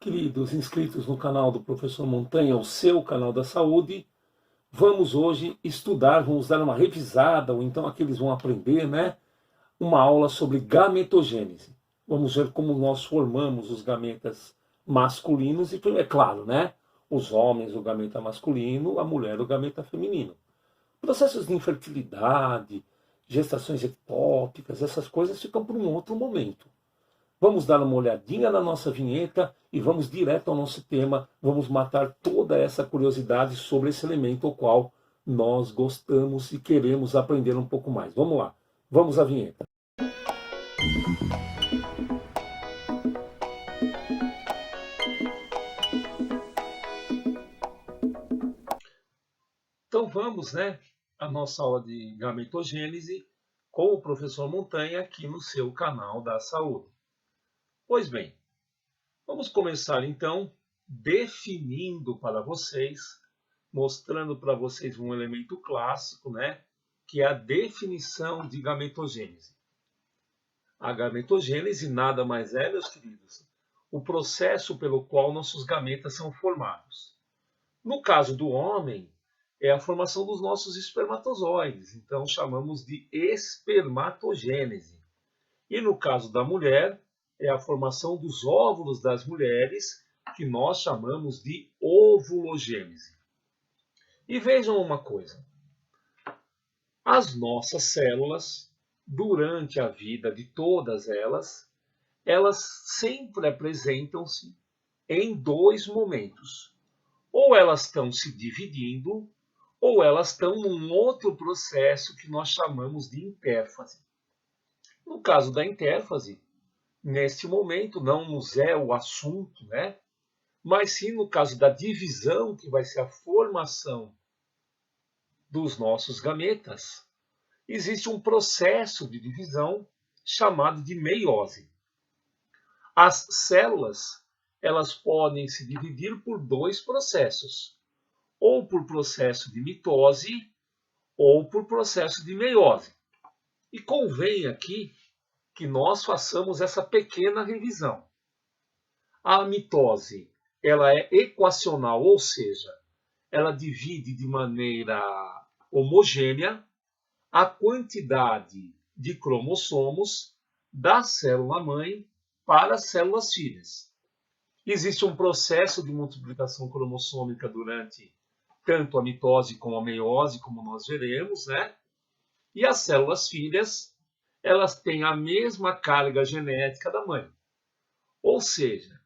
Queridos inscritos no canal do Professor Montanha, o seu canal da saúde, vamos hoje estudar, vamos dar uma revisada, ou então aqueles vão aprender, né? Uma aula sobre gametogênese. Vamos ver como nós formamos os gametas masculinos e, é claro, né? Os homens, o gameta masculino, a mulher, o gameta feminino. Processos de infertilidade, gestações ectópicas, essas coisas ficam para um outro momento. Vamos dar uma olhadinha na nossa vinheta e vamos direto ao nosso tema. Vamos matar toda essa curiosidade sobre esse elemento ao qual nós gostamos e queremos aprender um pouco mais. Vamos lá, vamos à vinheta. Então vamos, né, à nossa aula de gametogênese com o professor Montanha aqui no seu canal da saúde. Pois bem, vamos começar então definindo para vocês, mostrando para vocês um elemento clássico, né, que é a definição de gametogênese. A gametogênese nada mais é, meus queridos, o processo pelo qual nossos gametas são formados. No caso do homem, é a formação dos nossos espermatozoides, então chamamos de espermatogênese. E no caso da mulher, é a formação dos óvulos das mulheres, que nós chamamos de ovulogênese. E vejam uma coisa, as nossas células, durante a vida de todas elas sempre apresentam-se em dois momentos. Ou elas estão se dividindo, ou elas estão num outro processo que nós chamamos de intérfase. No caso da intérfase, neste momento não nos é o assunto, né? Mas sim no caso da divisão, que vai ser a formação dos nossos gametas, existe um processo de divisão chamado de meiose. As células, elas podem se dividir por dois processos, ou por processo de mitose, ou por processo de meiose. E convém aqui que nós façamos essa pequena revisão. A mitose, ela é equacional, ou seja, ela divide de maneira homogênea a quantidade de cromossomos da célula-mãe para as células filhas. Existe um processo de multiplicação cromossômica durante tanto a mitose como a meiose, como nós veremos, né? E as células filhas, elas têm a mesma carga genética da mãe. Ou seja,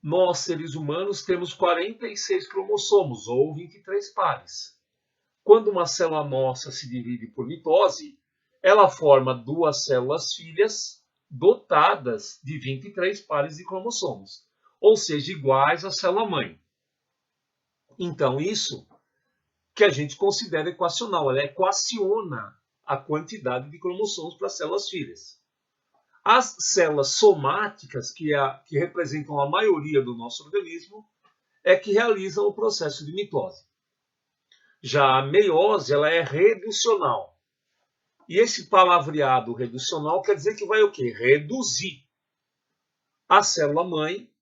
nós, seres humanos, temos 46 cromossomos, ou 23 pares. Quando uma célula nossa se divide por mitose, ela forma duas células filhas dotadas de 23 pares de cromossomos, ou seja, iguais à célula-mãe. Então, isso que a gente considera equacional, ela equaciona a quantidade de cromossomos para as células filhas. As células somáticas, que representam a maioria do nosso organismo, é que realizam o processo de mitose. Já a meiose, ela é reducional. E esse palavreado reducional quer dizer que vai o quê? Reduzir. A célula-mãe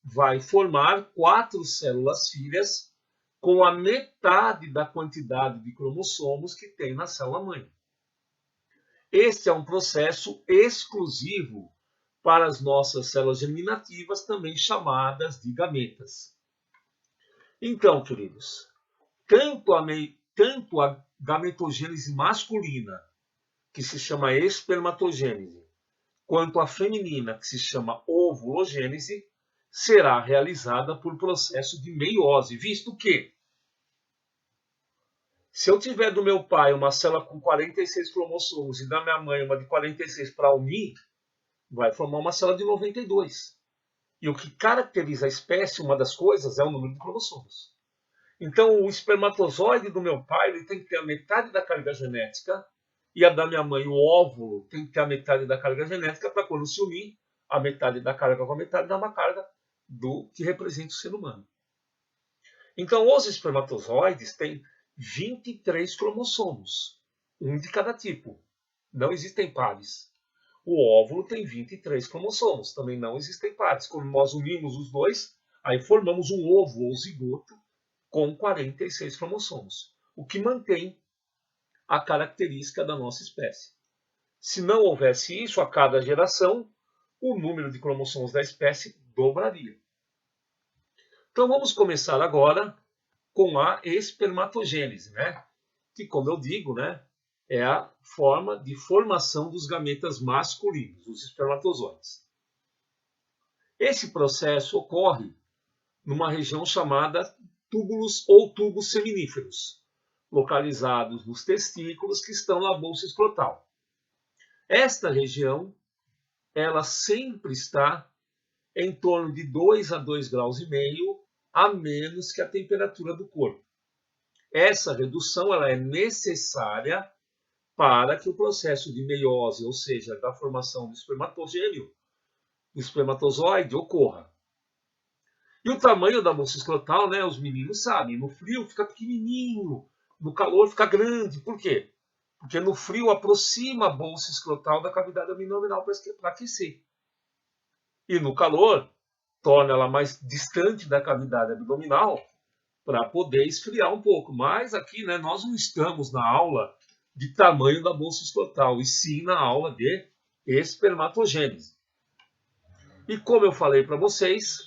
vai formar 4 células filhas com a metade da quantidade de cromossomos que tem na célula-mãe. Este é um processo exclusivo para as nossas células germinativas, também chamadas de gametas. Então, queridos, tanto a gametogênese masculina, que se chama espermatogênese, quanto a feminina, que se chama ovulogênese, será realizada por processo de meiose, visto que se eu tiver do meu pai uma célula com 46 cromossomos e da minha mãe uma de 46 para unir, vai formar uma célula de 92. E o que caracteriza a espécie, uma das coisas, é o número de cromossomos. Então, o espermatozoide do meu pai ele tem que ter a metade da carga genética e a da minha mãe, o óvulo, tem que ter a metade da carga genética para quando se unir, a metade da carga com a metade dá uma carga do que representa o ser humano. Então, os espermatozoides têm 23 cromossomos, um de cada tipo. Não existem pares. O óvulo tem 23 cromossomos, também não existem pares. Quando nós unimos os dois, aí formamos um ovo ou zigoto com 46 cromossomos, o que mantém a característica da nossa espécie. Se não houvesse isso, a cada geração, o número de cromossomos da espécie dobraria. Então vamos começar agora com a espermatogênese, né? Que, como eu digo, né, é a forma de formação dos gametas masculinos, os espermatozoides. Esse processo ocorre numa região chamada túbulos ou tubos seminíferos, localizados nos testículos que estão na bolsa escrotal. Esta região, ela sempre está em torno de 2 a 2,5 graus a menos que a temperatura do corpo. Essa redução ela é necessária para que o processo de meiose, ou seja, da formação do espermatogênio, do espermatozoide, ocorra. E o tamanho da bolsa escrotal, né, os meninos sabem, no frio fica pequenininho, no calor fica grande. Por quê? Porque no frio aproxima a bolsa escrotal da cavidade abdominal para aquecer. E no calor, torna ela mais distante da cavidade abdominal para poder esfriar um pouco. Mas aqui, né, nós não estamos na aula de tamanho da bolsa escrotal, e sim na aula de espermatogênese. E como eu falei para vocês,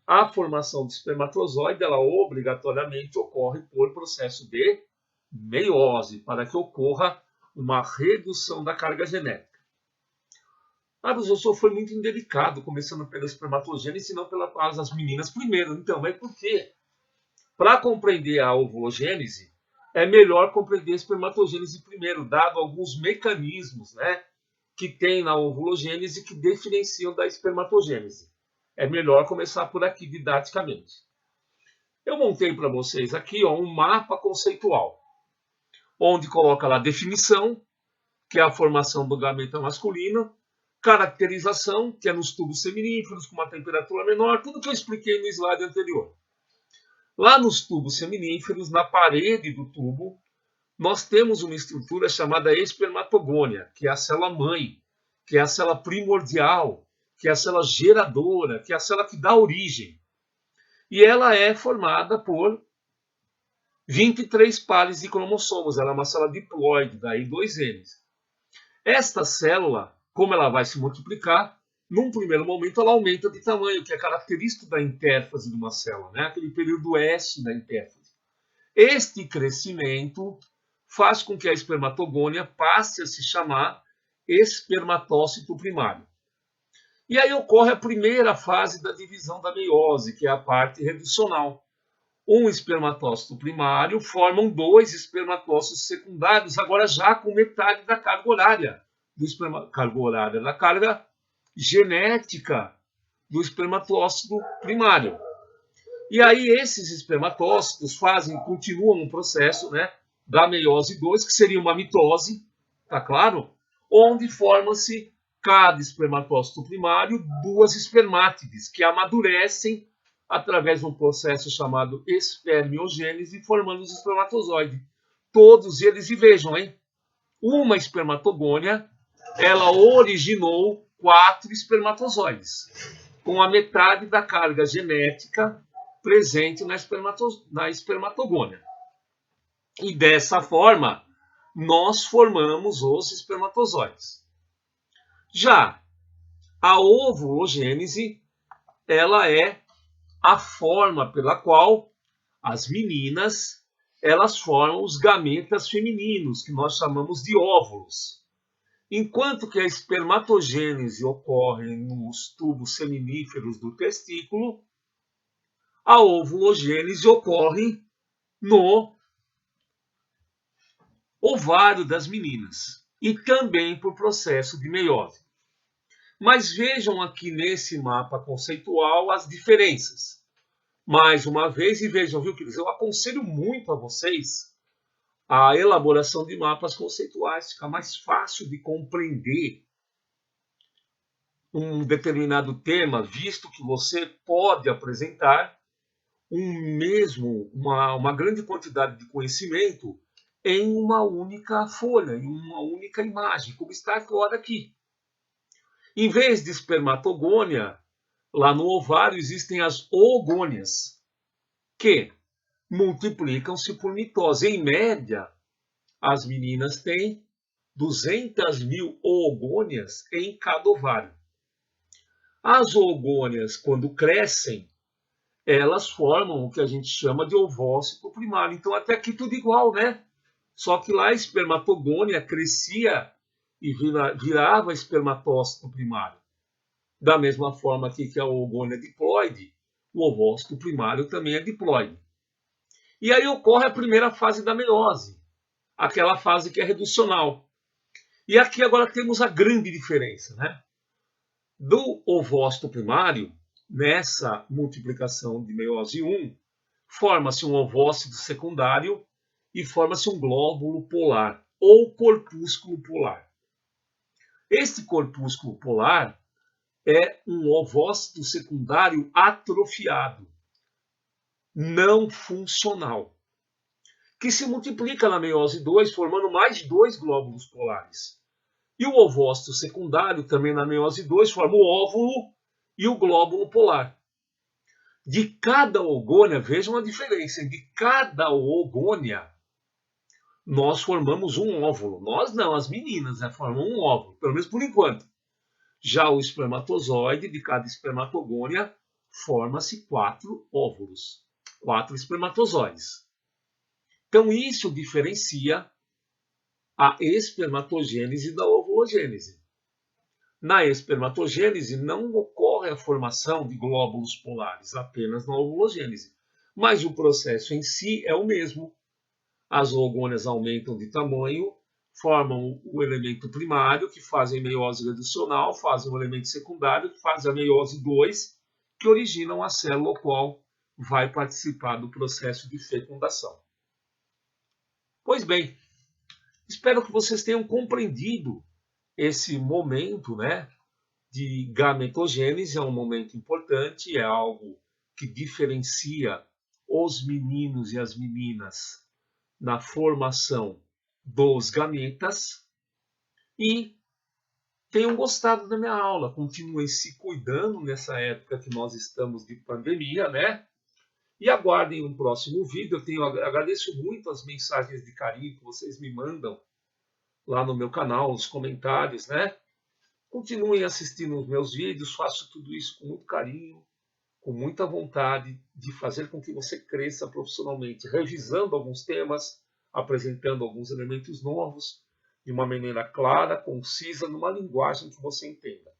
a formação de espermatozoide, ela obrigatoriamente ocorre por processo de meiose, para que ocorra uma redução da carga genética. Ah, mas o senhor foi muito indelicado, começando pela espermatogênese e não pelas meninas primeiro. Então, mas por quê? Para compreender a ovulogênese, é melhor compreender a espermatogênese primeiro, dado alguns mecanismos, né, que tem na ovulogênese que diferenciam da espermatogênese. É melhor começar por aqui didaticamente. Eu montei para vocês aqui um mapa conceitual, onde coloca lá a definição, que é a formação do gameta masculino, caracterização, que é nos tubos seminíferos, com uma temperatura menor, tudo que eu expliquei no slide anterior. Lá nos tubos seminíferos, na parede do tubo, nós temos uma estrutura chamada espermatogônia, que é a célula-mãe, que é a célula primordial, que é a célula geradora, que é a célula que dá origem. E ela é formada por 23 pares de cromossomos. Ela é uma célula diploide, daí 2 N's. Esta célula, como ela vai se multiplicar, num primeiro momento ela aumenta de tamanho, que é característico da intérfase de uma célula, né? Aquele período S da intérfase. Este crescimento faz com que a espermatogônia passe a se chamar espermatócito primário. E aí ocorre a primeira fase da divisão da meiose, que é a parte reducional. Um espermatócito primário formam 2 espermatócitos secundários, agora já com metade da carga horária da carga genética do espermatócito primário. E aí esses espermatócitos continuam um processo, né, da meiose 2, que seria uma mitose, tá claro? Onde forma-se cada espermatócito primário 2 espermátides, que amadurecem através de um processo chamado espermiogênese, formando os espermatozoides. Todos eles, e vejam, hein? Uma espermatogônia, ela originou 4 espermatozoides, com a metade da carga genética presente na espermatogônia. E dessa forma, nós formamos os espermatozoides. Já a ovulogênese, ela é a forma pela qual as meninas elas formam os gametas femininos, que nós chamamos de óvulos. Enquanto que a espermatogênese ocorre nos tubos seminíferos do testículo, a ovulogênese ocorre no ovário das meninas e também por processo de meiose. Mas vejam aqui nesse mapa conceitual as diferenças. Mais uma vez, e vejam, viu, queridos, eu aconselho muito a vocês a elaboração de mapas conceituais, fica mais fácil de compreender um determinado tema, visto que você pode apresentar uma grande quantidade de conhecimento em uma única folha, em uma única imagem, como está agora aqui. Em vez de espermatogônia, lá no ovário existem as oogônias, que multiplicam-se por mitose. Em média, as meninas têm 200.000 oogônias em cada ovário. As oogônias, quando crescem, elas formam o que a gente chama de ovócito primário. Então, até aqui tudo igual, né? Só que lá a espermatogônia crescia e virava espermatócito primário. Da mesma forma aqui que a oogônia é diploide, o ovócito primário também é diploide. E aí ocorre a primeira fase da meiose, aquela fase que é reducional. E aqui agora temos a grande diferença, né? Do ovócito primário, nessa multiplicação de meiose 1, forma-se um ovócito secundário e forma-se um glóbulo polar, ou corpúsculo polar. Este corpúsculo polar é um ovócito secundário atrofiado, não funcional, que se multiplica na meiose 2, formando mais 2 glóbulos polares. E o ovócito secundário, também na meiose 2, forma o óvulo e o glóbulo polar. De cada oogônia, vejam a diferença, de cada oogônia, nós formamos um óvulo. Nós não, as meninas, né, formam um óvulo, pelo menos por enquanto. Já o espermatozoide, de cada espermatogônia, forma-se 4 óvulos, 4 espermatozoides. Então, isso diferencia a espermatogênese da ovulogênese. Na espermatogênese não ocorre a formação de glóbulos polares, apenas na ovulogênese. Mas o processo em si é o mesmo. As oogônias aumentam de tamanho, formam o elemento primário, que fazem meiose reducional, fazem o elemento secundário, que fazem a meiose 2, que originam a célula qual vai participar do processo de fecundação. Pois bem, espero que vocês tenham compreendido esse momento, né, de gametogênese. É um momento importante, é algo que diferencia os meninos e as meninas na formação dos gametas. E tenham gostado da minha aula. Continuem se cuidando nessa época que nós estamos de pandemia, né? E aguardem um próximo vídeo. Agradeço muito as mensagens de carinho que vocês me mandam lá no meu canal, os comentários, né? Continuem assistindo os meus vídeos. Faço tudo isso com muito carinho, com muita vontade de fazer com que você cresça profissionalmente, revisando alguns temas, apresentando alguns elementos novos, de uma maneira clara, concisa, numa linguagem que você entenda.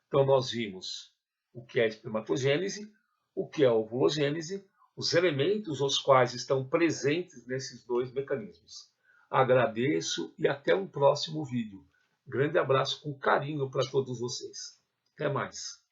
Então, nós vimos o que é espermatogênese, o que é ovulogênese, os elementos os quais estão presentes nesses dois mecanismos. Agradeço e até um próximo vídeo. Grande abraço com carinho para todos vocês. Até mais.